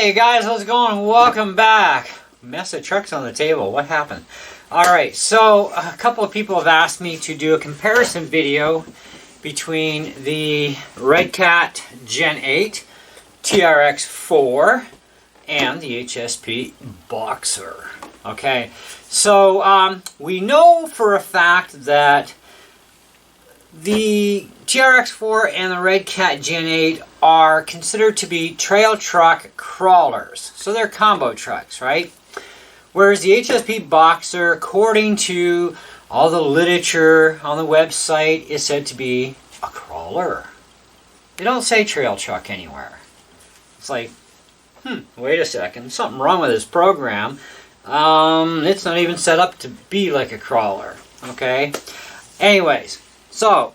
Hey guys, how's it going? Welcome back. Mess of trucks on the table. What happened? Alright, so a couple of people have asked me to do a comparison video between the Redcat Gen8 TRX4 and the HSP Boxer. Okay, so we know for a fact that the TRX4 and the Redcat Gen8 are considered to be trail truck crawlers. So they're combo trucks, right? Whereas the HSP Boxer, according to all the literature on the website, is said to be a crawler. They don't say trail truck anywhere. It's like, wait a second, something wrong with this program. It's not even set up to be like a crawler, okay? Anyways, so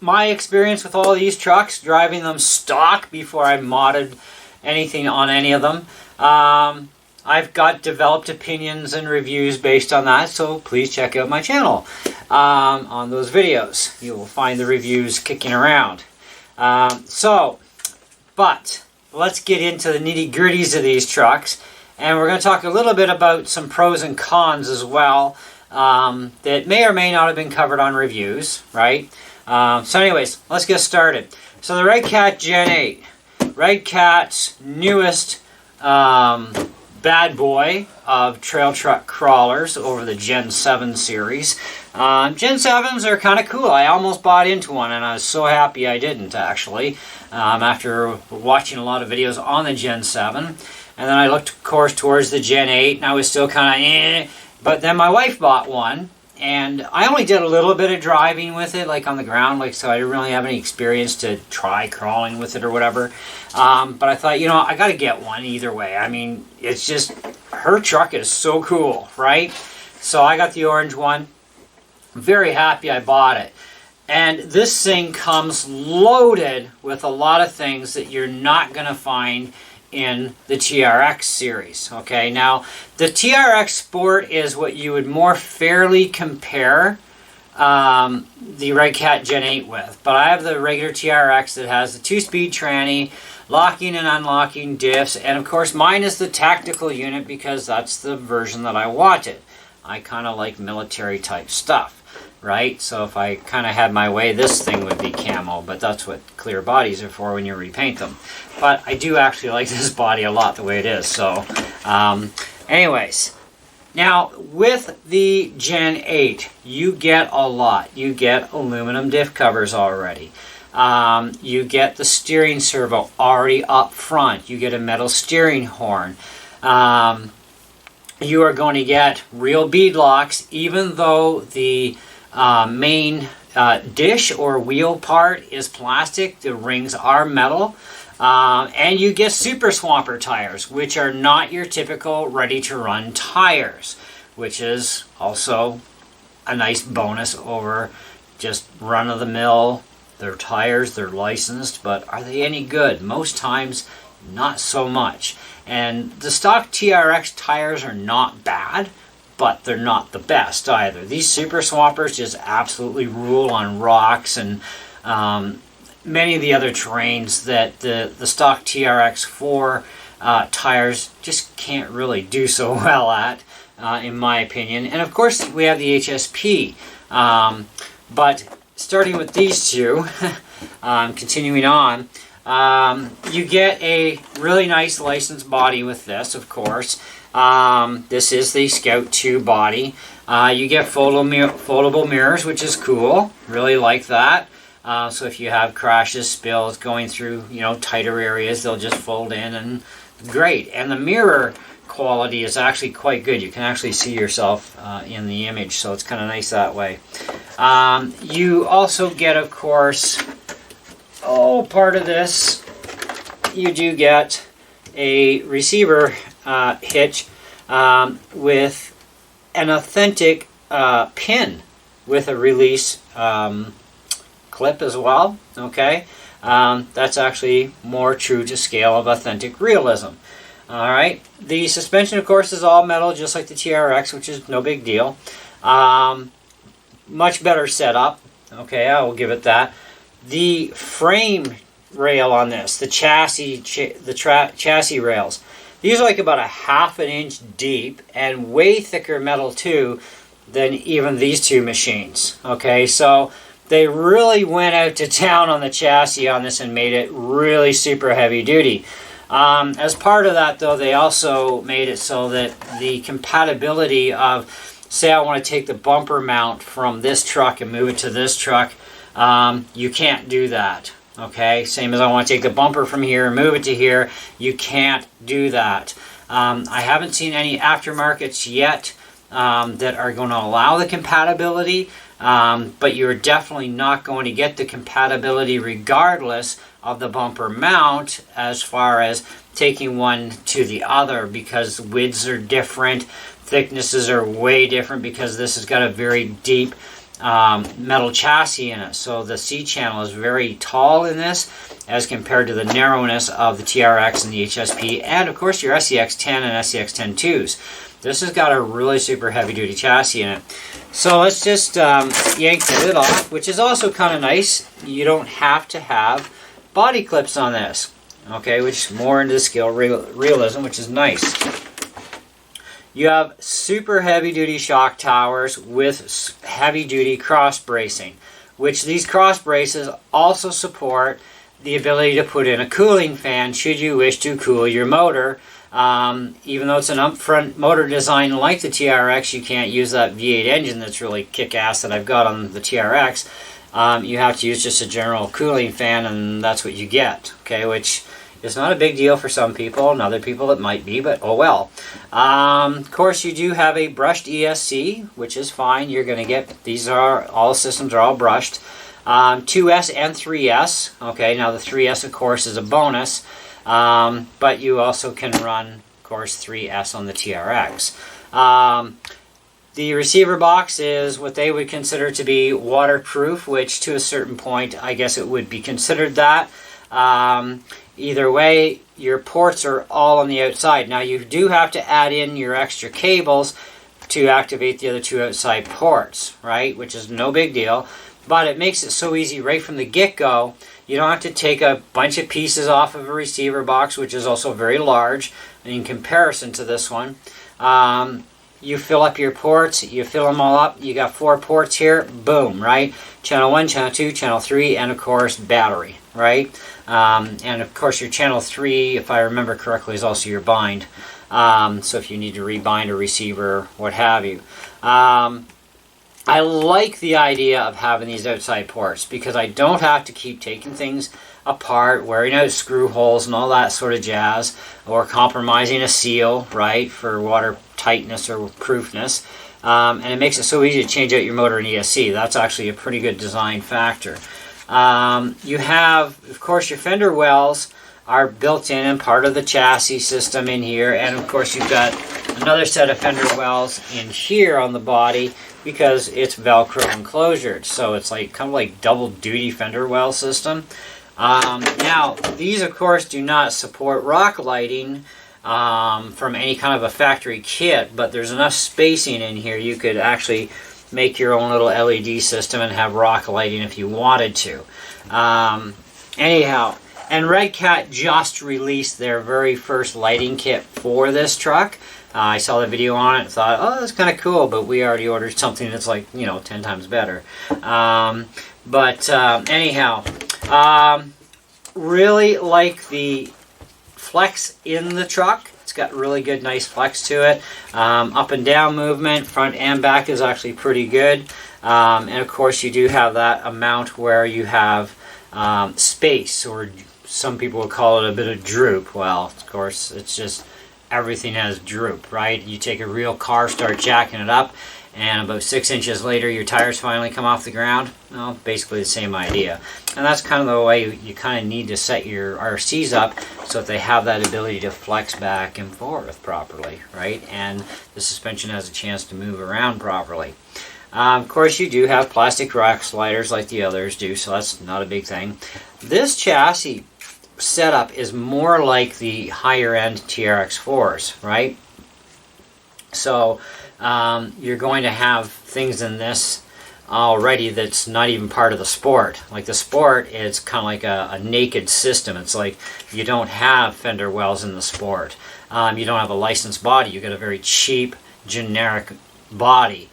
my experience with all these trucks, driving them stock before I modded anything on any of them, I've got developed opinions and reviews based on that, so please check out my channel on those videos. You will find the reviews kicking around. But let's get into the nitty-gritties of these trucks, and we're going to talk a little bit about some pros and cons as well that may or may not have been covered on reviews, right? So anyways, let's get started. So the Redcat Gen8, Redcat's newest bad boy of trail truck crawlers over the Gen 7 series. Gen 7s are kind of cool. I almost bought into one and I was so happy I didn't actually, after watching a lot of videos on the Gen 7. And then I looked, of course, towards the Gen 8 and I was still kind of but then my wife bought one. And I only did a little bit of driving with it, like on the ground, like, so I didn't really have any experience to try crawling with it or whatever. But I thought, you know, I got to get one either way. I mean, it's just, her truck is so cool, right? So I got the orange one. I'm very happy I bought it. And this thing comes loaded with a lot of things that you're not going to find in the TRX series. Okay, now the TRX Sport is what you would more fairly compare the Redcat Gen 8 with, but I have the regular TRX that has the 2-speed tranny, locking and unlocking diffs, and of course mine is the tactical unit because that's the version that I wanted. I kind of like military type stuff, right? So if I kind of had my way, this thing would be camo, but that's what clear bodies are for when you repaint them. But I do actually like this body a lot the way it is. So anyways, now with the Gen 8, you get a lot. You get aluminum diff covers already. You get the steering servo already up front. You get a metal steering horn. You are going to get real bead locks, even though the main dish or wheel part is plastic. The rings are metal. And you get Super Swamper tires, which are not your typical ready-to-run tires, which is also a nice bonus over just run-of-the-mill. They're tires, they're licensed, but are they any good? Most times, not so much. And the stock TRX tires are not bad, but they're not the best either. These Super Swampers just absolutely rule on rocks and many of the other terrains that the stock TRX4 tires just can't really do so well at, in my opinion. And of course, we have the HSP. But starting with these two, continuing on, you get a really nice licensed body with this, of course. This is the Scout 2 body. You get foldable mirrors, which is cool. Really like that. So if you have crashes, spills, going through, you know, tighter areas, they'll just fold in and great. And the mirror quality is actually quite good. You can actually see yourself in the image, so it's kind of nice that way. You also get, of course, part of this, you do get a receiver hitch with an authentic pin with a release clip as well. Okay, that's actually more true to scale of authentic realism. All right, the suspension, of course, is all metal, just like the TRX, which is no big deal. Much better setup. Okay, I will give it that. The frame rail on this, the chassis, chassis rails. These are like about a 1/2 inch deep and way thicker metal too than even these two machines. Okay, so they really went out to town on the chassis on this and made it really super heavy duty. As part of that though, they also made it so that the compatibility of, say I want to take the bumper mount from this truck and move it to this truck, you can't do that. Okay, same as I want to take the bumper from here and move it to here, you can't do that. I haven't seen any aftermarkets yet that are going to allow the compatibility, but you're definitely not going to get the compatibility regardless of the bumper mount as far as taking one to the other, because widths are different, thicknesses are way different, because this has got a very deep metal chassis in it. So the C channel is very tall in this as compared to the narrowness of the TRX and the HSP, and of course your SCX-10 and SCX-10-2s. This has got a really super heavy duty chassis in it. So let's just yank the lid off, which is also kind of nice. You don't have to have body clips on this, okay, which is more into the scale realism, which is nice. You have super heavy duty shock towers with heavy duty cross bracing, which these cross braces also support the ability to put in a cooling fan should you wish to cool your motor. Even though it's an upfront motor design like the TRX, you can't use that V8 engine that's really kick-ass that I've got on the TRX. You have to use just a general cooling fan, and that's what you get, okay, which is not a big deal for some people, and other people it might be, but oh well. Of course, you do have a brushed ESC, which is fine. You're going to get, these are, all systems are all brushed. 2S and 3S, okay, now the 3S, of course, is a bonus, but you also can run, of course, 3S on the TRX. The receiver box is what they would consider to be waterproof, which to a certain point, I guess it would be considered that. Either way, your ports are all on the outside. Now you do have to add in your extra cables to activate the other two outside ports, right? Which is no big deal, but it makes it so easy right from the get-go. You don't have to take a bunch of pieces off of a receiver box, which is also very large in comparison to this one. You fill up your ports, you fill them all up, you got 4 ports here, boom, right? Channel 1, channel 2, channel 3, and of course battery, right? And of course your channel 3, if I remember correctly, is also your bind. So if you need to rebind a receiver, what have you. I like the idea of having these outside ports because I don't have to keep taking things apart, wearing out screw holes and all that sort of jazz, or compromising a seal, right, for water tightness or proofness. And it makes it so easy to change out your motor and ESC. That's actually a pretty good design factor. You have, of course, your fender wells are built in and part of the chassis system in here, and of course you've got another set of fender wells in here on the body because it's Velcro enclosured, so it's like kind of like double duty fender well system. Now these of course do not support rock lighting from any kind of a factory kit, but there's enough spacing in here you could actually make your own little LED system and have rock lighting if you wanted to. Anyhow, and Redcat just released their very first lighting kit for this truck. I saw the video on it and thought, oh, that's kind of cool, but we already ordered something that's like, 10 times better. Anyhow, really like the flex in the truck. It's got really good, nice flex to it. Up and down movement, front and back is actually pretty good. And of course, you do have that amount where you have space, or some people would call it a bit of droop. Well, of course, it's just everything has droop, right? You take a real car, start jacking it up, and about 6 inches later, your tires finally come off the ground. Well, basically the same idea. And that's kind of the way you kind of need to set your RCs up so that they have that ability to flex back and forth properly, right? And the suspension has a chance to move around properly. Of course, you do have plastic rock sliders like the others do, so that's not a big thing. This chassis setup is more like the higher end TRX4s, right? So you're going to have things in this already that's not even part of the Sport. Like the Sport, it's kind of like a naked system. It's like you don't have fender wells in the Sport. You don't have a licensed body. You get a very cheap, generic body.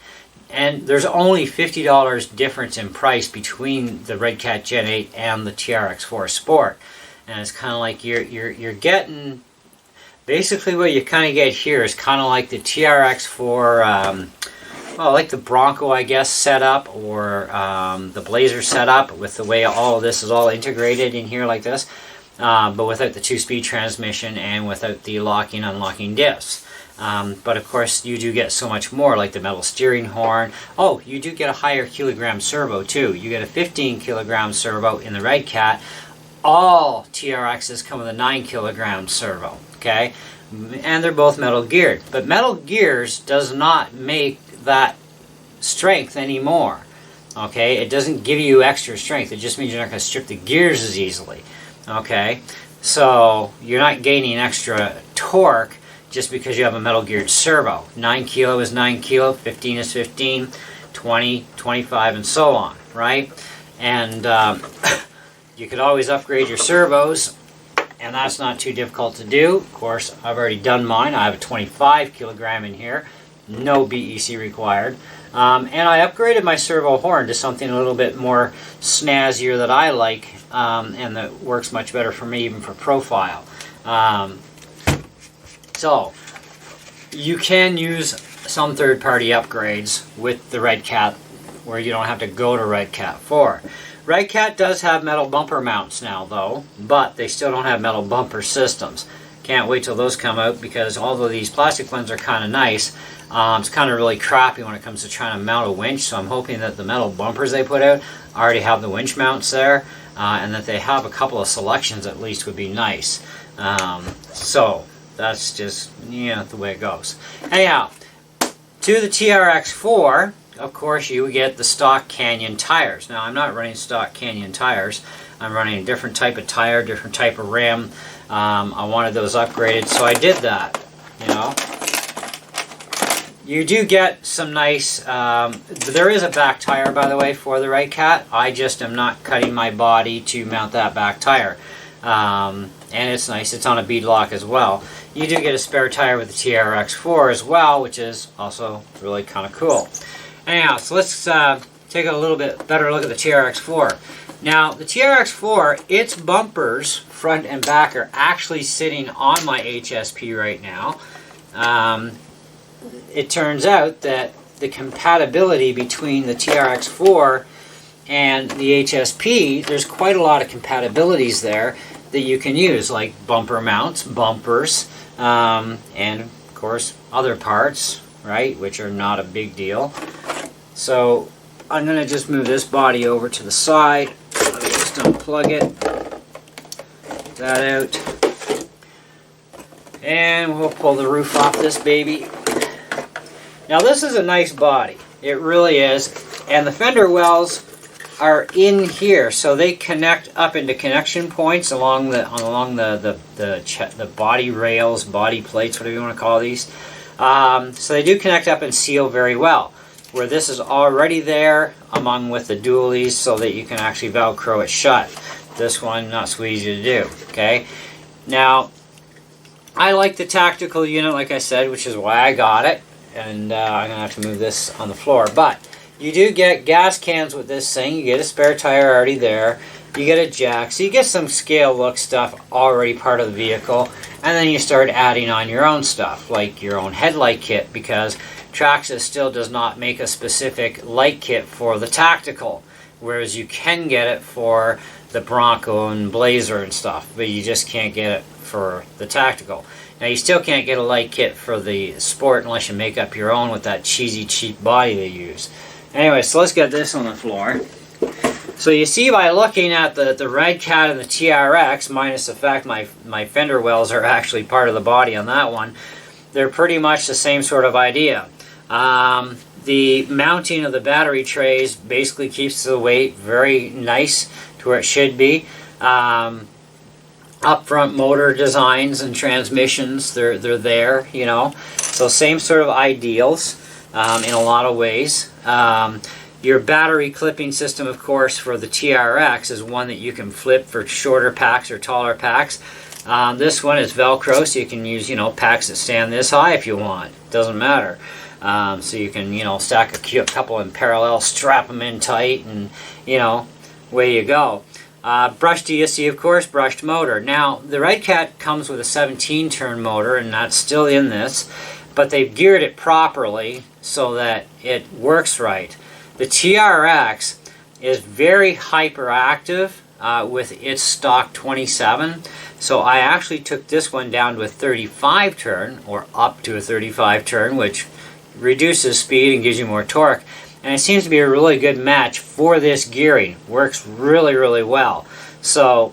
And there's only $50 difference in price between the Redcat Gen8 and the TRX4 Sport. And it's kind of like you're getting, basically what you kind of get here is kind of like the TRX4, well, like the Bronco, I guess, setup, or the Blazer setup, with the way all of this is all integrated in here like this, but without the 2-speed transmission and without the locking unlocking diffs. But of course you do get so much more, like the metal steering horn. Oh, you do get a higher kilogram servo too. You get a 15 kilogram servo in the Redcat. All TRXs come with a 9 kilogram servo, okay? And they're both metal geared. But metal gears does not make that strength anymore, okay? It doesn't give you extra strength. It just means you're not going to strip the gears as easily, okay? So you're not gaining extra torque just because you have a metal geared servo. 9 kilo is 9 kilo, 15 is 15, 20, 25, and so on, right? And you could always upgrade your servos, and that's not too difficult to do. Of course, I've already done mine. I have a 25 kilogram in here, no BEC required. And I upgraded my servo horn to something a little bit more snazzier that I like, and that works much better for me, even for profile. So, you can use some third-party upgrades with the Redcat where you don't have to go to Redcat 4. Redcat does have metal bumper mounts now, though, but they still don't have metal bumper systems. Can't wait till those come out, because although these plastic ones are kind of nice, it's kind of really crappy when it comes to trying to mount a winch, so I'm hoping that the metal bumpers they put out already have the winch mounts there, and that they have a couple of selections at least would be nice. So that's just, yeah, the way it goes. Anyhow, to the TRX4, of course, you get the stock Canyon tires. Now, I'm not running stock Canyon tires. I'm running a different type of tire, different type of rim. I wanted those upgraded, so I did that, you know. You do get some nice, there is a back tire, by the way, for the Redcat. I just am not cutting my body to mount that back tire. And it's nice. It's on a bead lock as well. You do get a spare tire with the TRX4 as well, which is also really kind of cool. Anyhow, so let's take a little bit better look at the TRX4. Now, the TRX4, its bumpers, front and back, are actually sitting on my HSP right now. It turns out that the compatibility between the TRX4 and the HSP, there's quite a lot of compatibilities there that you can use, like bumper mounts, bumpers, and of course other parts, right, which are not a big deal. So I'm going to just move this body over to the side. Let me just unplug it. Get that out. And we'll pull the roof off this baby. Now this is a nice body. It really is. And the fender wells are in here, so they connect up into connection points along the body rails, body plates, whatever you want to call these. So they do connect up and seal very well. Where this is already there, among with the dualies, so that you can actually Velcro it shut. This one, not so easy to do. Okay. Now, I like the tactical unit, like I said, which is why I got it. And I'm gonna have to move this on the floor, but you do get gas cans with this thing. You get a spare tire already there. You get a jack. So you get some scale look stuff already part of the vehicle. And then you start adding on your own stuff, like your own headlight kit, because Traxxas still does not make a specific light kit for the tactical, whereas you can get it for the Bronco and Blazer and stuff, but you just can't get it for the tactical. Now, you still can't get a light kit for the Sport unless you make up your own with that cheesy, cheap body they use. Anyway, so let's get this on the floor. So you see by looking at the Redcat and the TRX, minus the fact my fender wells are actually part of the body on that one, they're pretty much the same sort of idea. The mounting of the battery trays basically keeps the weight very nice to where it should be. Up front motor designs and transmissions, they're there, you know. So same sort of ideals in a lot of ways. Your battery clipping system, of course, for the TRX is one that you can flip for shorter packs or taller packs. This one is Velcro, so you can use, packs that stand this high if you want. Doesn't matter. So you can, stack a couple in parallel, strap them in tight, and, away you go. Brushed DSC, of course, brushed motor. Now, the Redcat comes with a 17-turn motor, and that's still in this, but they've geared it properly so that it works right. The TRX is very hyperactive with its stock 27, so I actually took this one down to a 35 turn, or up to a 35 turn, which reduces speed and gives you more torque, and it seems to be a really good match for this gearing. Works really, really well. So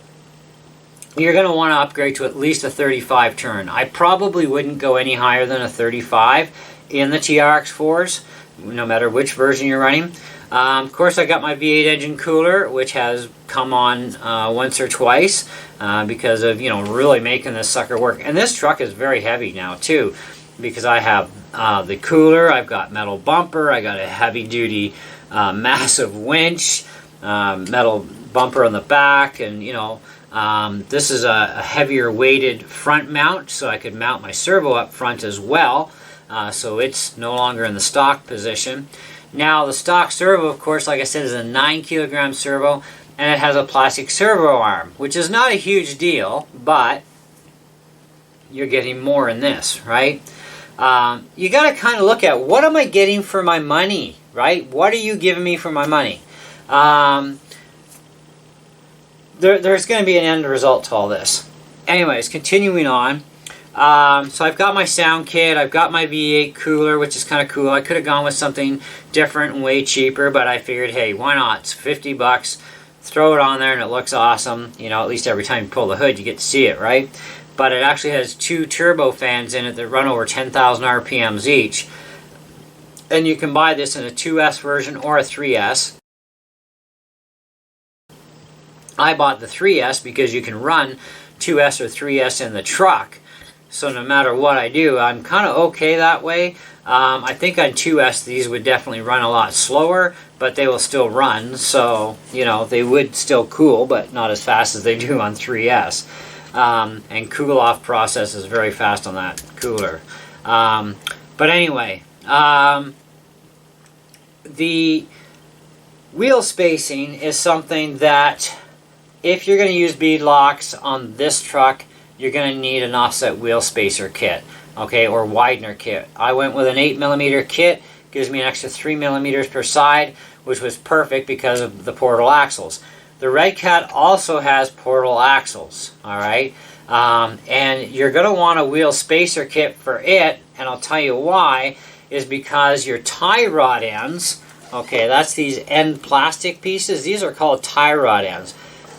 you're going to want to upgrade to at least a 35 turn. I probably wouldn't go any higher than a 35 in the TRX4s, no matter which version you're running. Of course, I got my V8 engine cooler, which has come on once or twice because of, really making this sucker work. And this truck is very heavy now, too, because I have the cooler, I've got metal bumper, I got a heavy-duty massive winch, metal bumper on the back, and, this is a heavier weighted front mount, so I could mount my servo up front as well. So it's no longer in the stock position. Now the stock servo, of course, like I said, is a 9-kilogram servo, and it has a plastic servo arm, which is not a huge deal, but you're getting more in this, right? You got to kind of look at, what am I getting for my money, right? What are you giving me for my money? There's going to be an end result to all this. Anyways, continuing on. So I've got my sound kit, I've got my V8 cooler, which is kind of cool. I could have gone with something different and way cheaper, but I figured, hey, why not? It's 50 bucks. Throw it on there and it looks awesome. At least every time you pull the hood, you get to see it, right? But it actually has 2 turbo fans in it that run over 10,000 RPMs each. And you can buy this in a 2S version or a 3S. I bought the 3S because you can run 2S or 3S in the truck. So no matter what I do, I'm kind of okay that way. I think on 2S these would definitely run a lot slower, but they will still run. So, they would still cool, but not as fast as they do on 3S. And cool off process is very fast on that cooler. But anyway, the wheel spacing is something that, if you're going to use bead locks on this truck, you're going to need an offset wheel spacer kit, okay, or Widener kit. I went with an 8mm kit, gives me an extra 3mm per side, which was perfect because of the portal axles. The Redcat also has portal axles, all right, and you're going to want a wheel spacer kit for it, and I'll tell you why, is because your tie rod ends, okay, that's these end plastic pieces, these are called tie rod ends.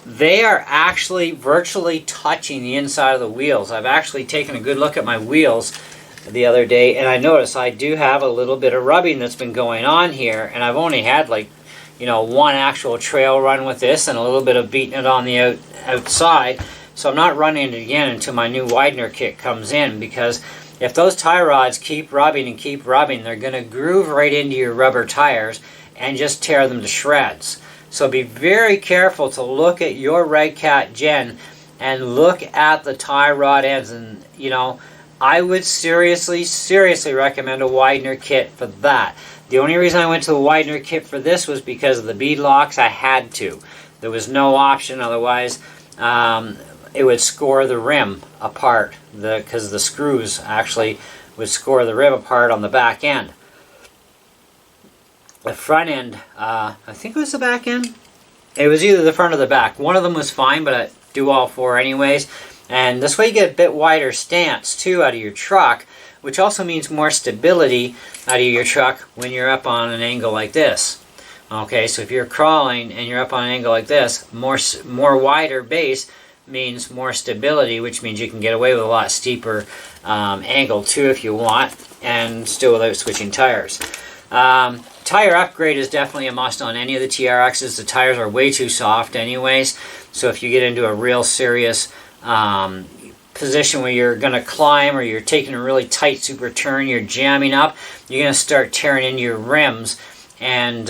They are actually virtually touching the inside of the wheels. I've actually taken a good look at my wheels the other day, and I noticed I do have a little bit of rubbing that's been going on here, and I've only had one actual trail run with this and a little bit of beating it on the outside, so I'm not running it again until my new Widener kit comes in, because if those tie rods keep rubbing and keep rubbing, they're going to groove right into your rubber tires and just tear them to shreds. So be very careful to look at your Redcat Gen and look at the tie rod ends, and I would seriously recommend a Widener kit for that. The only reason I went to the Widener kit for this was because of the bead locks. I had to. There was no option, otherwise it would score the rim apart, because the screws actually would score the rim apart on the back end. The front end, I think it was the back end. It was either the front or the back. One of them was fine, but I do all four anyways. And this way you get a bit wider stance too out of your truck, which also means more stability out of your truck when you're up on an angle like this. Okay, so if you're crawling and you're up on an angle like this, more wider base means more stability, which means you can get away with a lot steeper angle too if you want, and still without switching tires. Tire upgrade is definitely a must on any of the TRXs. The tires are way too soft anyways, so if you get into a real serious position where you're going to climb, or you're taking a really tight super turn, you're jamming up, you're going to start tearing into your rims, And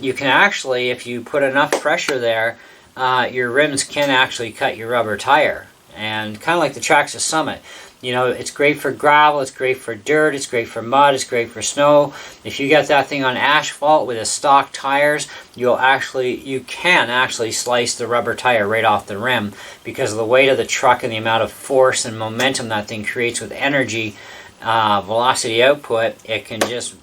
you can actually, if you put enough pressure there, your rims can actually cut your rubber tire. And kind of like the Traxxas Summit. You know, it's great for gravel, it's great for dirt, it's great for mud, it's great for snow. If you get that thing on asphalt with a stock tires, you can actually slice the rubber tire right off the rim because of the weight of the truck and the amount of force and momentum that thing creates with energy, velocity output. It can just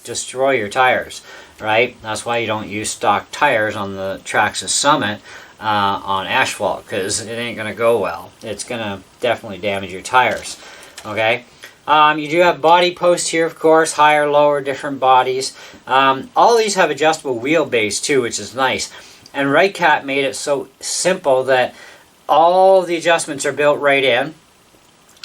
destroy your tires, right? That's why you don't use stock tires on the Traxxas Summit on asphalt, because it ain't going to go well. It's going to definitely damage your tires. Okay, you do have body posts here, of course, higher, lower, different bodies. All these have adjustable wheelbase too, which is nice. And Redcat made it so simple that all the adjustments are built right in.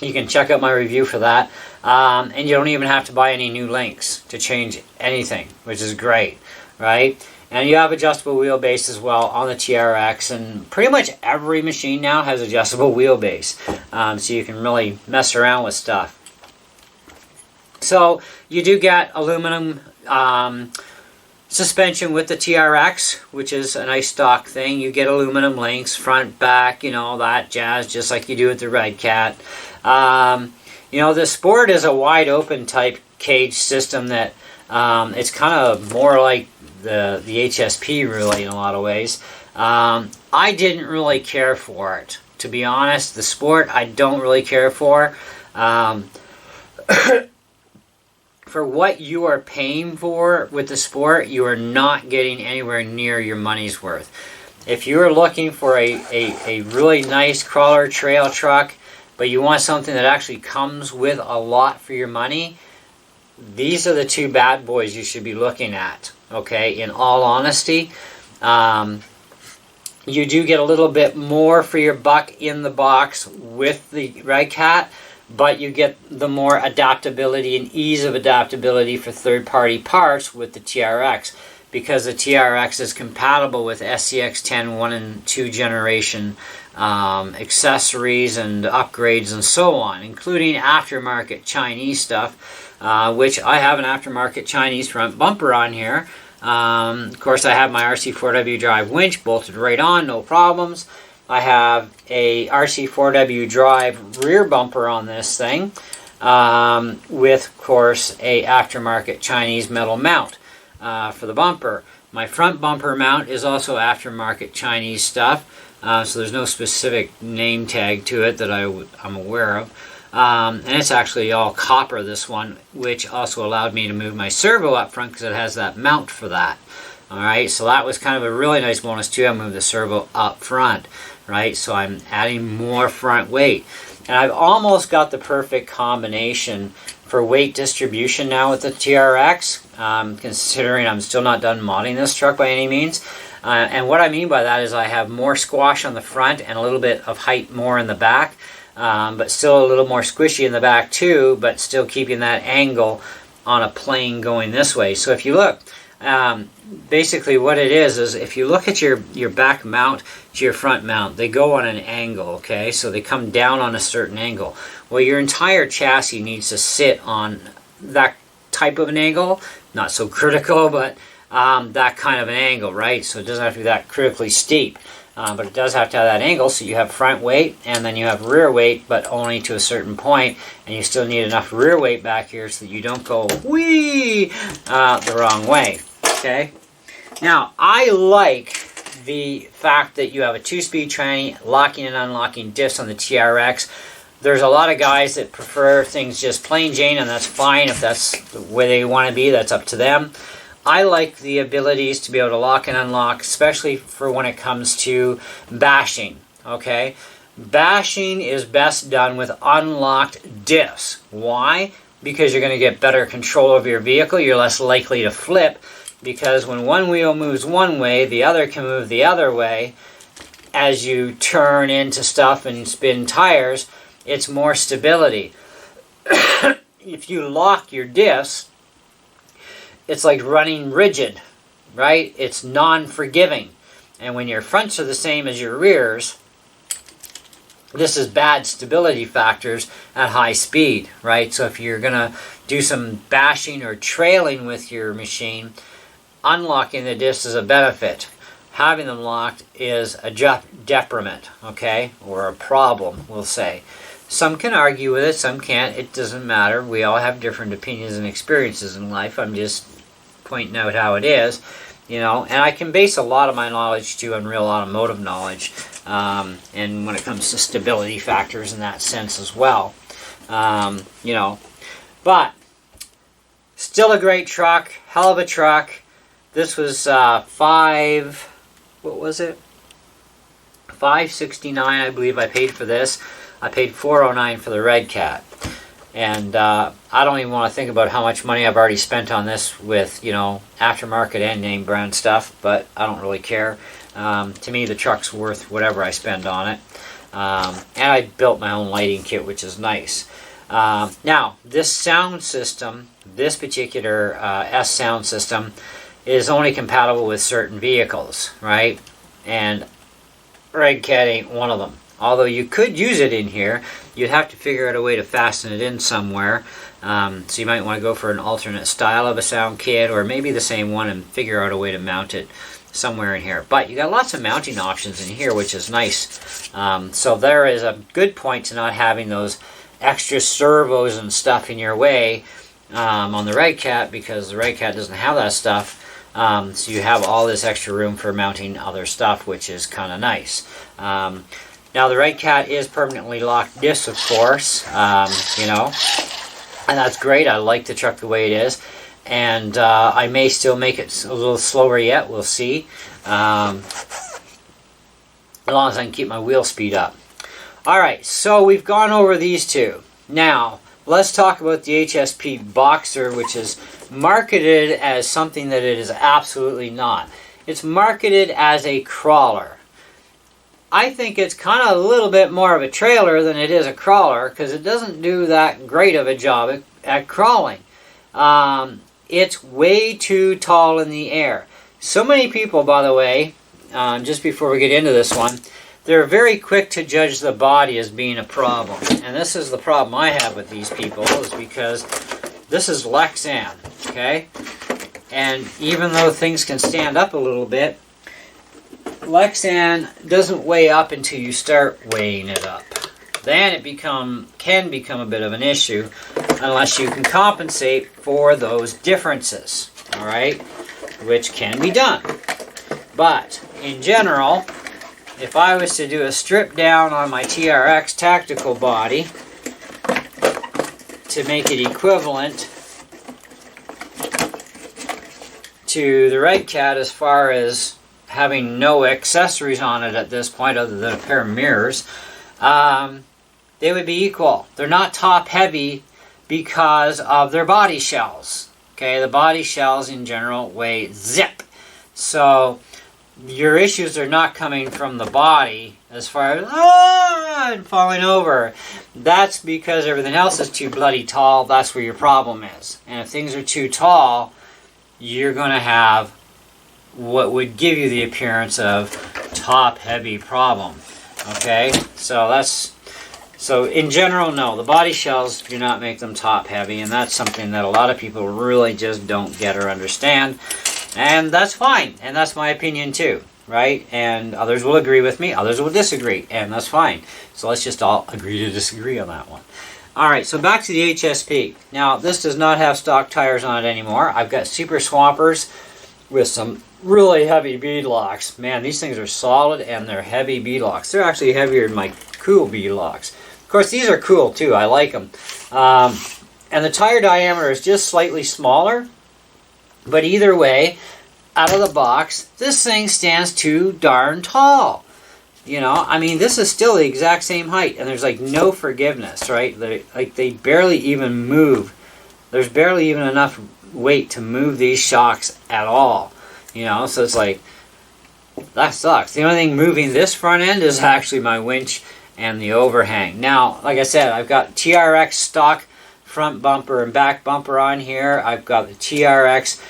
You can check out my review for that. And you don't even have to buy any new links to change anything, which is great, right? And you have adjustable wheelbase as well on the TRX, and pretty much every machine now has adjustable wheelbase, so you can really mess around with stuff. So you do get aluminum suspension with the TRX, which is a nice stock thing. You get aluminum links, front, back, you know, all that jazz, just like you do with the Redcat. You know, the Sport is a wide open type cage system that it's kind of more like the HSP, really, in a lot of ways. I didn't really care for it, to be honest. The Sport I don't really care for. For what you are paying for with the Sport, you are not getting anywhere near your money's worth. If you're looking for a really nice crawler trail truck, but you want something that actually comes with a lot for your money, these are the two bad boys you should be looking at. Okay, in all honesty, you do get a little bit more for your buck in the box with the Redcat, but you get the more adaptability and ease of adaptability for third-party parts with the TRX, because the TRX is compatible with SCX10 1 and 2 generation accessories and upgrades and so on, including aftermarket Chinese stuff, which I have an aftermarket Chinese front bumper on here. Of course, I have my RC4W drive winch bolted right on, no problems. I have a RC4W drive rear bumper on this thing, with, of course, a aftermarket Chinese metal mount for the bumper. My front bumper mount is also aftermarket Chinese stuff, so there's no specific name tag to it that I'm aware of. And it's actually all copper, this one, which also allowed me to move my servo up front because it has that mount for that. Alright, so that was kind of a really nice bonus too. I moved the servo up front, right? So I'm adding more front weight. And I've almost got the perfect combination for weight distribution now with the TRX, considering I'm still not done modding this truck by any means. And what I mean by that is I have more squash on the front and a little bit of height more in the back. But still a little more squishy in the back too, but still keeping that angle on a plane going this way. So if you look, basically what it is if you look at your back mount to your front mount, they go on an angle, okay? So they come down on a certain angle. Well, your entire chassis needs to sit on that type of an angle, not so critical, but that kind of an angle, right? So it doesn't have to be that critically steep. But it does have to have that angle, so you have front weight and then you have rear weight, but only to a certain point, and you still need enough rear weight back here so that you don't go whee the wrong way. Okay. Now I like the fact that you have a 2-speed tranny, locking and unlocking diffs on the TRX. There's a lot of guys that prefer things just plain Jane, and that's fine. If that's the way they want to be, that's up to them. I like the abilities to be able to lock and unlock, especially for when it comes to bashing, okay? Bashing is best done with unlocked diffs. Why? Because you're going to get better control over your vehicle. You're less likely to flip, because when one wheel moves one way, the other can move the other way. As you turn into stuff and spin tires, it's more stability. If you lock your diffs, it's like running rigid, right? It's non-forgiving. And when your fronts are the same as your rears, this is bad stability factors at high speed, right? So if you're going to do some bashing or trailing with your machine, unlocking the discs is a benefit. Having them locked is a detriment, okay, or a problem, we'll say. Some can argue with it, some can't. It doesn't matter. We all have different opinions and experiences in life. I'm just pointing out how it is, you know. And I can base a lot of my knowledge too on real automotive knowledge, and when it comes to stability factors in that sense as well, you know. But still a great truck, hell of a truck. This was what was it? $569, I believe I paid for this. I paid $409 for the Redcat. And I don't even want to think about how much money I've already spent on this with, you know, aftermarket and name brand stuff, but I don't really care. To me, the truck's worth whatever I spend on it. And I built my own lighting kit, which is nice. Now, this sound system, this particular S sound system, is only compatible with certain vehicles, right? And Redcat ain't one of them. Although you could use it in here, you'd have to figure out a way to fasten it in somewhere. So you might want to go for an alternate style of a sound kit, or maybe the same one and figure out a way to mount it somewhere in here. But you got lots of mounting options in here, which is nice. So there is a good point to not having those extra servos and stuff in your way on the Redcat, because the Redcat doesn't have that stuff. So you have all this extra room for mounting other stuff, which is kind of nice. Now the Redcat is permanently locked discs, of course, you know, and that's great. I like the truck the way it is, and I may still make it a little slower yet. We'll see, as long as I can keep my wheel speed up. Alright, so we've gone over these two. Now, let's talk about the HSP Boxer, which is marketed as something that it is absolutely not. It's marketed as a crawler. I think it's kind of a little bit more of a trailer than it is a crawler, because it doesn't do that great of a job at crawling. It's way too tall in the air. So many people, by the way, just before we get into this one, they're very quick to judge the body as being a problem. And this is the problem I have with these people, is because this is Lexan, okay? And even though things can stand up a little bit, Lexan doesn't weigh up until you start weighing it up. Then it can become a bit of an issue unless you can compensate for those differences, all right? Which can be done. But in general, if I was to do a strip down on my TRX tactical body to make it equivalent to the Redcat as far as having no accessories on it at this point other than a pair of mirrors, they would be equal. They're not top heavy because of their body shells. Okay, the body shells in general weigh zip. So your issues are not coming from the body as far as I'm falling over. That's because everything else is too bloody tall. That's where your problem is. And if things are too tall, you're going to have what would give you the appearance of top heavy problem. Okay, so in general, no, the body shells do not make them top heavy, and that's something that a lot of people really just don't get or understand. And that's fine, and that's my opinion too, right? And others will agree with me, others will disagree, and that's fine. So let's just all agree to disagree on that one. Alright, so back to the HSP. Now, this does not have stock tires on it anymore. I've got Super Swampers with some really heavy bead locks. Man, these things are solid, and they're heavy bead locks. They're actually heavier than my cool bead locks. Of course, these are cool too. I like them. And the tire diameter is just slightly smaller. But either way, out of the box, this thing stands too darn tall. You know, I mean, this is still the exact same height, and there's like no forgiveness, right? They barely even move. There's barely even enough weight to move these shocks at all. You know, so it's like, that sucks. The only thing moving this front end is actually my winch and the overhang. Now, like I said, I've got TRX stock front bumper and back bumper on here. I've got the TRX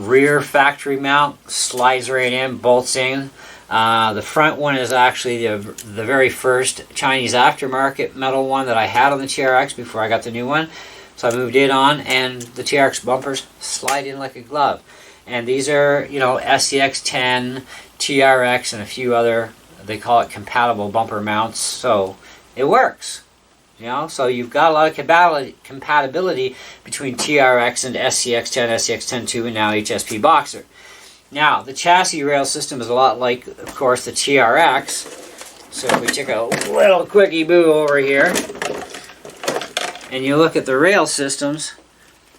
rear factory mount, slides right in, bolts in. The front one is actually the very first Chinese aftermarket metal one that I had on the TRX before I got the new one. So I moved it on, and the TRX bumpers slide in like a glove. And these are, you know, SCX10, TRX, and a few other, they call it compatible bumper mounts. So it works. You know, so you've got a lot of compatibility between TRX and SCX10, SCX10-2, and now HSP Boxer. Now, the chassis rail system is a lot like, of course, the TRX. So if we take a little quickie boo over here, and you look at the rail systems,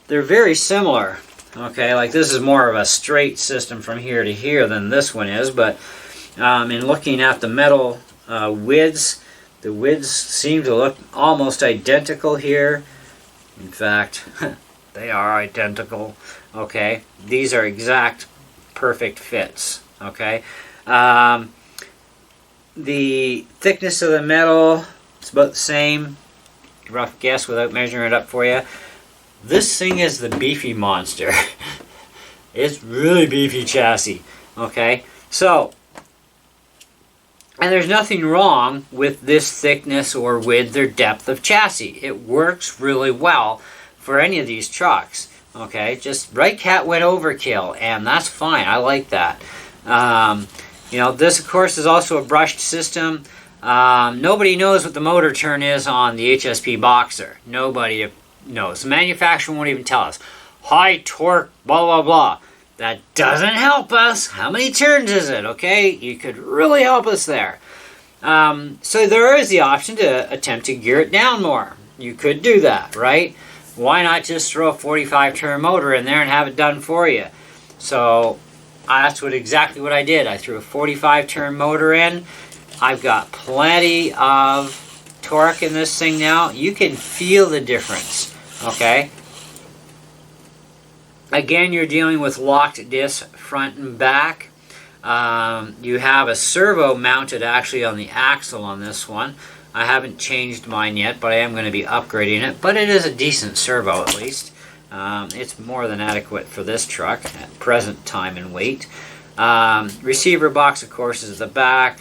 they're very similar. Okay, like this is more of a straight system from here to here than this one is, but in looking at the metal widths, the widths seem to look almost identical here. In fact, they are identical. Okay, these are exact perfect fits. Okay, the thickness of the metal, it's about the same. Rough guess without measuring it up for you. This thing is the beefy monster. It's really beefy chassis. Okay, so, and there's nothing wrong with this thickness or width or depth of chassis. It works really well for any of these trucks. Okay, just Redcat went overkill, and that's fine. I like that. You know, this of course is also a brushed system. Nobody knows what the motor turn is on the HSP Boxer. Nobody knows. The manufacturer won't even tell us. High torque, blah, blah, blah. That doesn't help us. How many turns is it, okay? You could really help us there. So there is the option to attempt to gear it down more. You could do that, right? Why not just throw a 45 turn motor in there and have it done for you? So that's exactly what I did. I threw a 45 turn motor in. I've got plenty of torque in this thing now. You can feel the difference, okay? Again, you're dealing with locked discs front and back. You have a servo mounted actually on the axle on this one. I haven't changed mine yet, but I am going to be upgrading it. But it is a decent servo at least. It's more than adequate for this truck at present time and weight. Receiver box, of course, is at the back.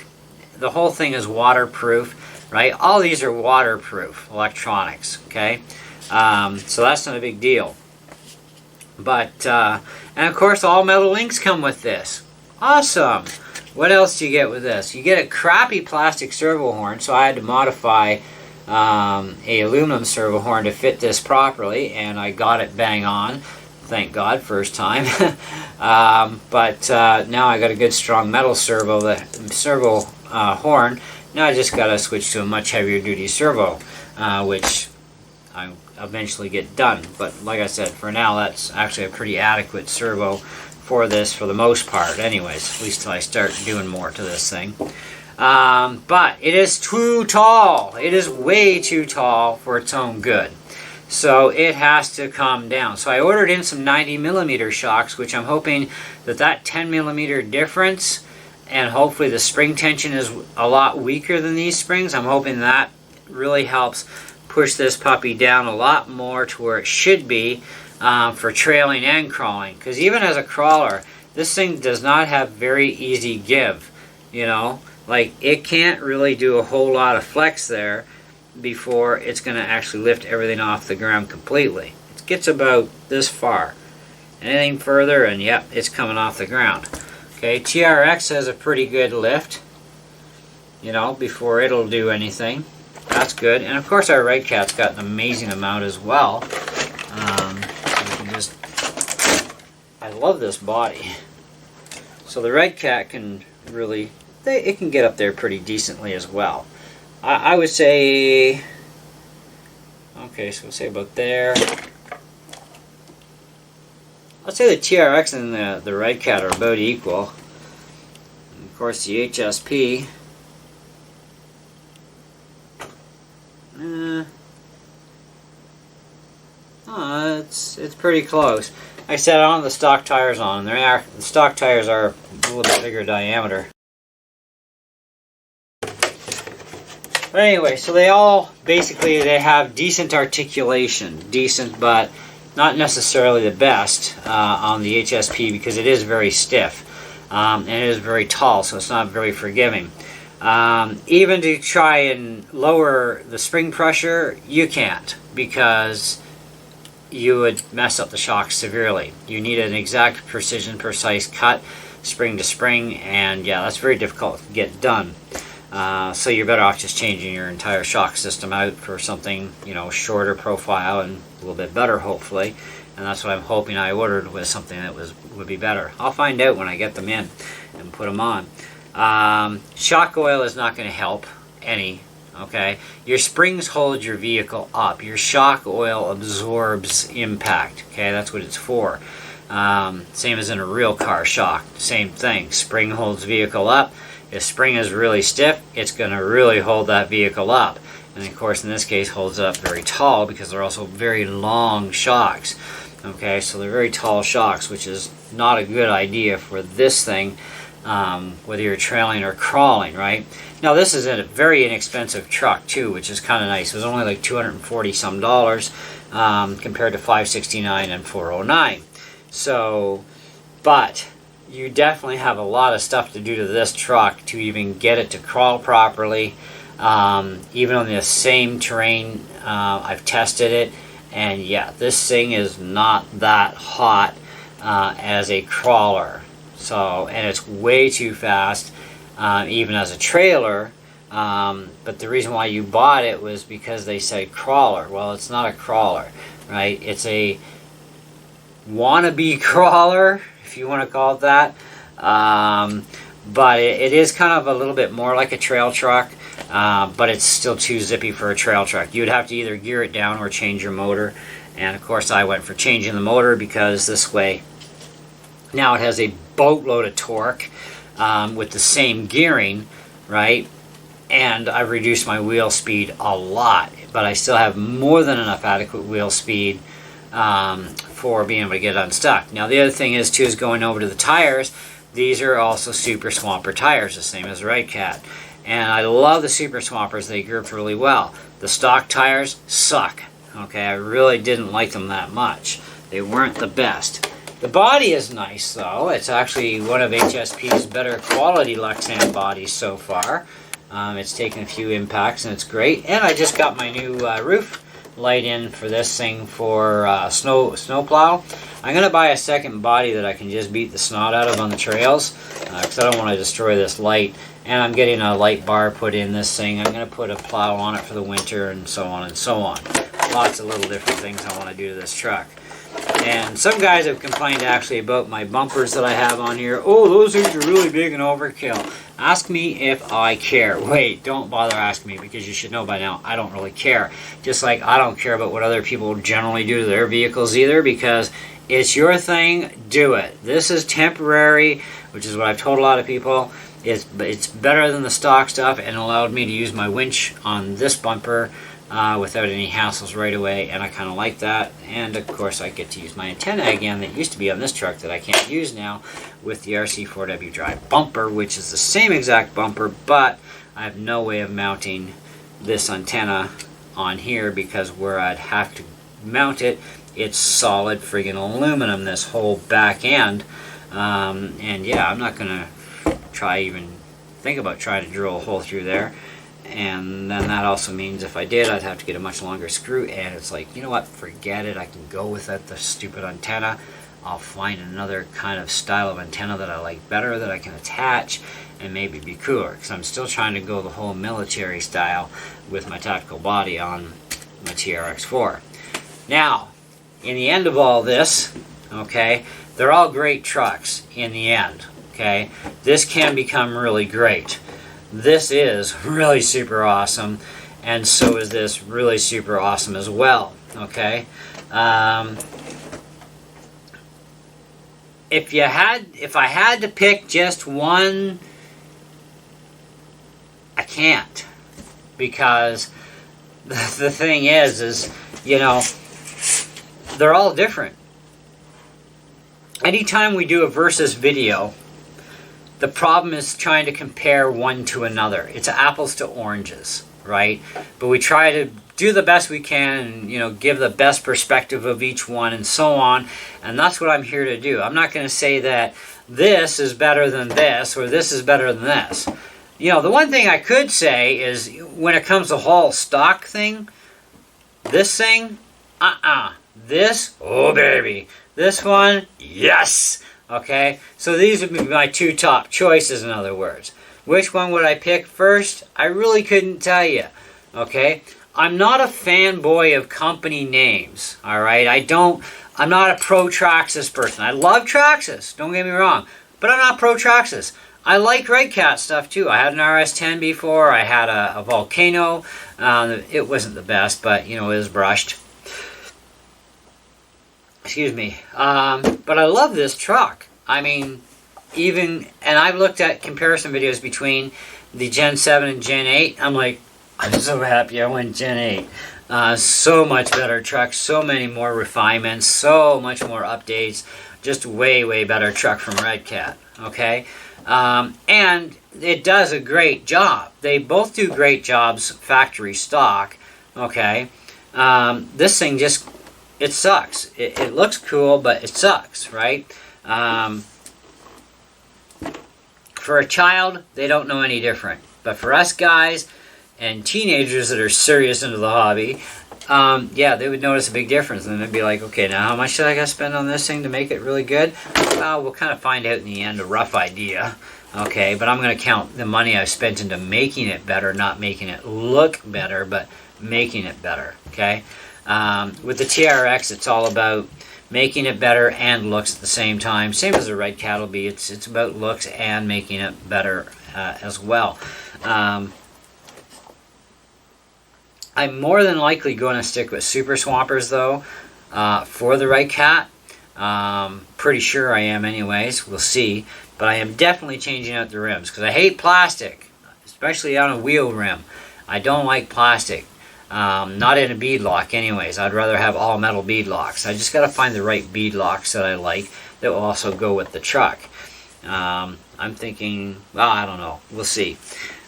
The whole thing is waterproof, right? All these are waterproof electronics, okay? So that's not a big deal. But, and of course, all metal links come with this. Awesome! What else do you get with this? You get a crappy plastic servo horn, so I had to modify a aluminum servo horn to fit this properly, and I got it bang on. Thank God, first time. But now I got a good strong metal servo horn. Now I just got to switch to a much heavier duty servo, which I eventually get done. But like I said, for now that's actually a pretty adequate servo for this for the most part. Anyways, at least till I start doing more to this thing. But it is too tall. It is way too tall for its own good. So it has to come down. So I ordered in some 90mm shocks, which I'm hoping that 10mm difference, and hopefully the spring tension is a lot weaker than these springs. I'm hoping that really helps push this puppy down a lot more to where it should be for trailing and crawling. Because even as a crawler, this thing does not have very easy give. You know, like it can't really do a whole lot of flex there before it's going to actually lift everything off the ground completely. It gets about this far. Anything further and yep, it's coming off the ground. Okay, TRX has a pretty good lift, you know, before it'll do anything. That's good. And of course our Redcat's got an amazing amount as well. I love this body. So the Redcat can really, it can get up there pretty decently as well. I would say, okay, so we'll say about there. I'd say the TRX and the Redcat are about equal. And of course the HSP. It's pretty close. Like I said, I don't have the stock tires on. The stock tires are a little bit bigger diameter. But anyway, so they all basically they have decent articulation, decent but not necessarily the best on the HSP because it is very stiff and it is very tall, so it's not very forgiving. Even to try and lower the spring pressure, you can't because you would mess up the shock severely. You need an exact precision, precise cut, spring to spring, and yeah, that's very difficult to get done. So you're better off just changing your entire shock system out for something, you know, shorter profile and a little bit better, hopefully. And that's what I'm hoping I ordered, was something that would be better. I'll find out when I get them in and put them on. Shock oil is not going to help any. Okay, your springs hold your vehicle up. Your shock oil absorbs impact. Okay, that's what it's for. Same as in a real car shock. Same thing. Spring holds vehicle up. If spring is really stiff, it's going to really hold that vehicle up. And of course, in this case, holds it up very tall because they're also very long shocks. Okay, so they're very tall shocks, which is not a good idea for this thing, whether you're trailing or crawling, right? Now, this is a very inexpensive truck too, which is kind of nice. It was only like $240 some compared to $569 and $409. So, but you definitely have a lot of stuff to do to this truck to even get it to crawl properly. Even on the same terrain, I've tested it, and yeah, this thing is not that hot as a crawler. So, and it's way too fast, even as a trailer. But the reason why you bought it was because they said crawler. Well, it's not a crawler, right? It's a wannabe crawler, if you want to call it that. But it is kind of a little bit more like a trail truck. But it's still too zippy for a trail truck. You'd have to either gear it down or change your motor. And of course I went for changing the motor because this way now it has a boatload of torque with the same gearing, right? And I've reduced my wheel speed a lot, but I still have more than enough adequate wheel speed for being able to get unstuck. Now the other thing is too, is going over to the tires. These are also Super Swamper tires, the same as Redcat. And I love the Super Swampers. They grip really well. The stock tires suck. Okay, I really didn't like them that much. They weren't the best. The body is nice though. It's actually one of HSP's better quality Lexan bodies so far. It's taken a few impacts and it's great. And I just got my new roof light in for this thing for snowplow. I'm going to buy a second body that I can just beat the snot out of on the trails because I don't want to destroy this light. And I'm getting a light bar put in this thing. I'm going to put a plow on it for the winter and so on and so on. Lots of little different things I want to do to this truck. And some guys have complained actually about my bumpers that I have on here. Oh, those things are really big and overkill. Ask me if I care. Wait, don't bother asking me because you should know by now I don't really care. Just like I don't care about what other people generally do to their vehicles either, because it's your thing, do it. This is temporary, which is what I've told a lot of people. It's better than the stock stuff and allowed me to use my winch on this bumper without any hassles right away, and I kind of like that. And of course I get to use my antenna again that used to be on this truck that I can't use now with the RC4W drive bumper, which is the same exact bumper, but I have no way of mounting this antenna on here because where I'd have to mount it, it's solid friggin' aluminum, this whole back end. And yeah, I'm not gonna think about trying to drill a hole through there. And then that also means if I did, I'd have to get a much longer screw, and it's like, you know what, forget it. I can go without the stupid antenna. I'll find another kind of style of antenna that I like better that I can attach and maybe be cooler, because I'm still trying to go the whole military style with my tactical body on my TRX4. Now, in the end of all this, okay, they're all great trucks in the end, okay? This can become really great. This is really super awesome, and so is this really super awesome as well, okay? If I had to pick just one, I can't, because the thing is, you know, they're all different. Anytime we do a versus video, the problem is trying to compare one to another. It's apples to oranges, right? But we try to do the best we can and, you know, give the best perspective of each one and so on. And that's what I'm here to do. I'm not going to say that this is better than this or this is better than this. You know, the one thing I could say is when it comes to whole stock thing, this thing, This, oh baby. This one, yes. Okay, so these would be my two top choices, in other words. Which one would I pick first? I really couldn't tell you. Okay, I'm not a fanboy of company names. All right, I'm not a pro Traxxas person. I love Traxxas, don't get me wrong, but I'm not pro Traxxas. I like Redcat stuff too. I had an RS10 before. I had a Volcano. It wasn't the best, but you know, it was brushed. Excuse me. But I love this truck. I mean, and I've looked at comparison videos between the Gen 7 and Gen 8. I'm like, I'm so happy I went Gen 8. So much better truck, so many more refinements, so much more updates. Just way, way better truck from Redcat. Okay? And it does a great job. They both do great jobs factory stock. Okay? This thing just, it sucks. It looks cool, but it sucks, right? For a child, they don't know any different. But for us guys and teenagers that are serious into the hobby, yeah, they would notice a big difference. And they'd be like, okay, now how much should I gotta spend on this thing to make it really good? Well, we'll kind of find out in the end, a rough idea. Okay, but I'm going to count the money I've spent into making it better, not making it look better, but making it better. Okay, with the TRX, it's all about making it better and looks at the same time. Same as the Redcat will be. It's about looks and making it better as well. I'm more than likely going to stick with Super Swampers though for the Redcat. Pretty sure I am anyways. We'll see. But I am definitely changing out the rims because I hate plastic, especially on a wheel rim. I don't like plastic. Not in a bead lock anyways. I'd rather have all metal bead locks. I just got to find the right bead locks that I like that will also go with the truck. I'm thinking, well, I don't know. We'll see.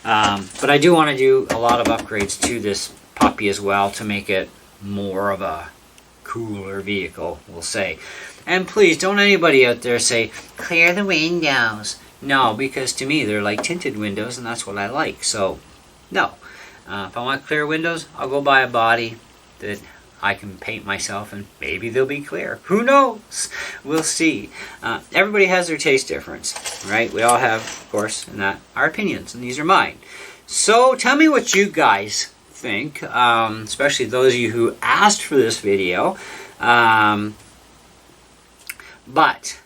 But I do want to do a lot of upgrades to this puppy as well to make it more of a cooler vehicle, we'll say. And please, don't anybody out there say, clear the windows. No, because to me, they're like tinted windows, and that's what I like. So, no. If I want clear windows, I'll go buy a body that I can paint myself, and maybe they'll be clear. Who knows? We'll see. Everybody has their taste difference, right? We all have, of course, and that our opinions, and these are mine. So, tell me what you guys think, especially those of you who asked for this video. But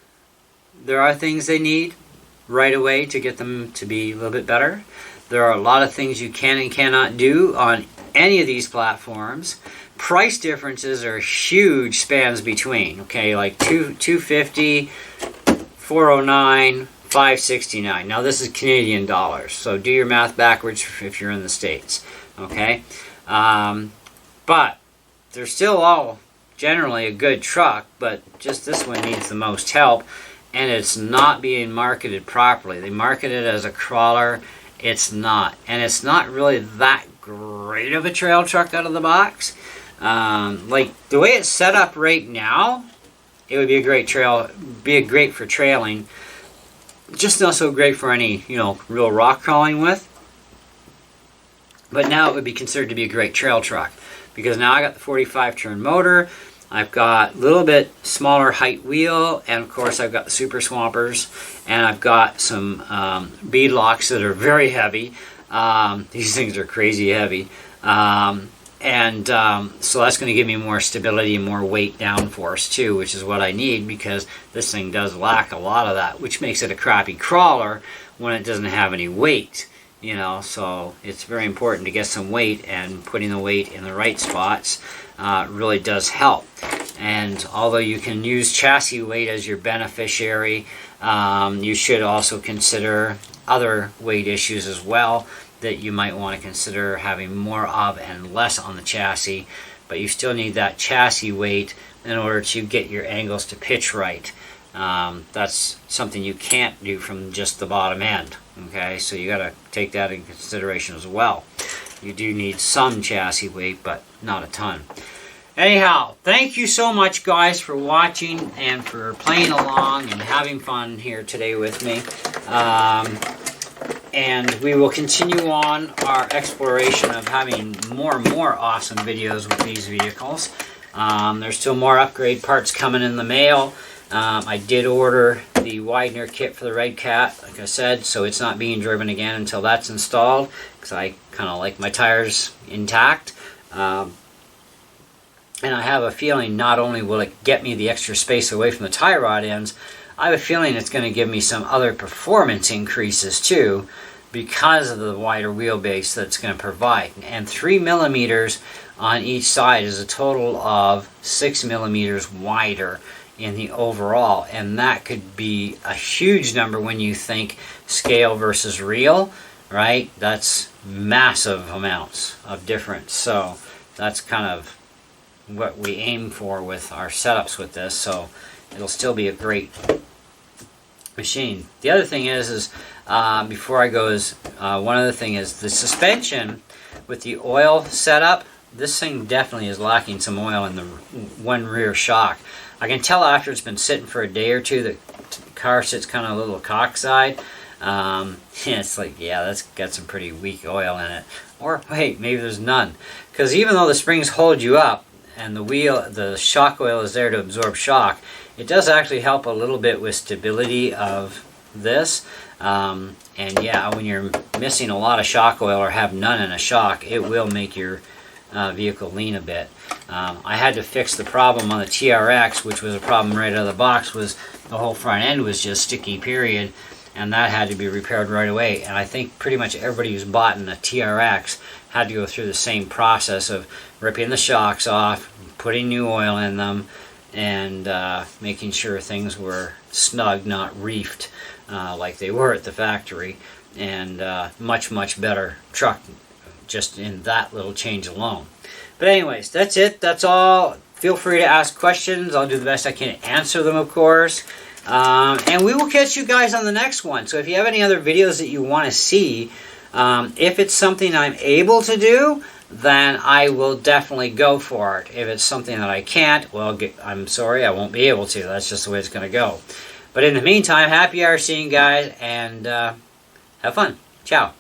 there are things they need right away to get them to be a little bit better. There are a lot of things you can and cannot do on any of these platforms. Price differences are huge spans between, okay, like $250, $409, $569. Now this is Canadian dollars, so do your math backwards if you're in the States, okay? But they're still all generally a good truck, but just this one needs the most help, and it's not being marketed properly. They market it as a crawler. It's not, and it's not really that great of a trail truck out of the box. Like the way it's set up right now, it would be a great great for trailing, just not so great for any, you know, real rock crawling with. But now it would be considered to be a great trail truck because now I got the 45 turn motor. I've got a little bit smaller height wheel, and of course I've got the Super Swampers, and I've got some bead locks that are very heavy. These things are crazy heavy. So that's going to give me more stability and more weight downforce too, which is what I need because this thing does lack a lot of that, which makes it a crappy crawler when it doesn't have any weight. You know, so it's very important to get some weight, and putting the weight in the right spots really does help. And although you can use chassis weight as your beneficiary, you should also consider other weight issues as well that you might want to consider having more of and less on the chassis. But you still need that chassis weight in order to get your angles to pitch right. That's something you can't do from just the bottom end. Okay, so you got to take that in consideration as well. You do need some chassis weight, but not a ton. Anyhow, thank you so much, guys, for watching and for playing along and having fun here today with me. And we will continue on our exploration of having more and more awesome videos with these vehicles. There's still more upgrade parts coming in the mail. I did order the Widener kit for the Redcat, like I said, so it's not being driven again until that's installed, because I kind of like my tires intact. And I have a feeling not only will it get me the extra space away from the tie rod ends, I have a feeling it's going to give me some other performance increases too, because of the wider wheelbase that's going to provide. And 3 millimeters on each side is a total of 6 millimeters wider in the overall, and that could be a huge number when you think scale versus real, right? That's massive amounts of difference. So that's kind of what we aim for with our setups with this, so it'll still be a great machine. The other thing is before I go, is one other thing is the suspension with the oil setup. This thing definitely is lacking some oil in the one rear shock. I can tell after it's been sitting for a day or two that the car sits kind of a little cockside. It's like, yeah, that's got some pretty weak oil in it. Or wait, maybe there's none. Because even though the springs hold you up and the shock oil is there to absorb shock, it does actually help a little bit with stability of this. And yeah, when you're missing a lot of shock oil or have none in a shock, it will make your vehicle lean a bit. I had to fix the problem on the TRX, which was a problem right out of the box, was the whole front end was just sticky, period, and that had to be repaired right away. And I think pretty much everybody who's bought in a TRX had to go through the same process of ripping the shocks off, putting new oil in them, and making sure things were snug, not reefed like they were at the factory. And much better truck just in that little change alone. But anyways, that's it. That's all. Feel free to ask questions. I'll do the best I can to answer them, of course. And we will catch you guys on the next one. So if you have any other videos that you want to see, if it's something I'm able to do, then I will definitely go for it. If it's something that I can't, well, I'm sorry, I won't be able to. That's just the way it's going to go. But in the meantime, happy RCing, guys, and have fun. Ciao.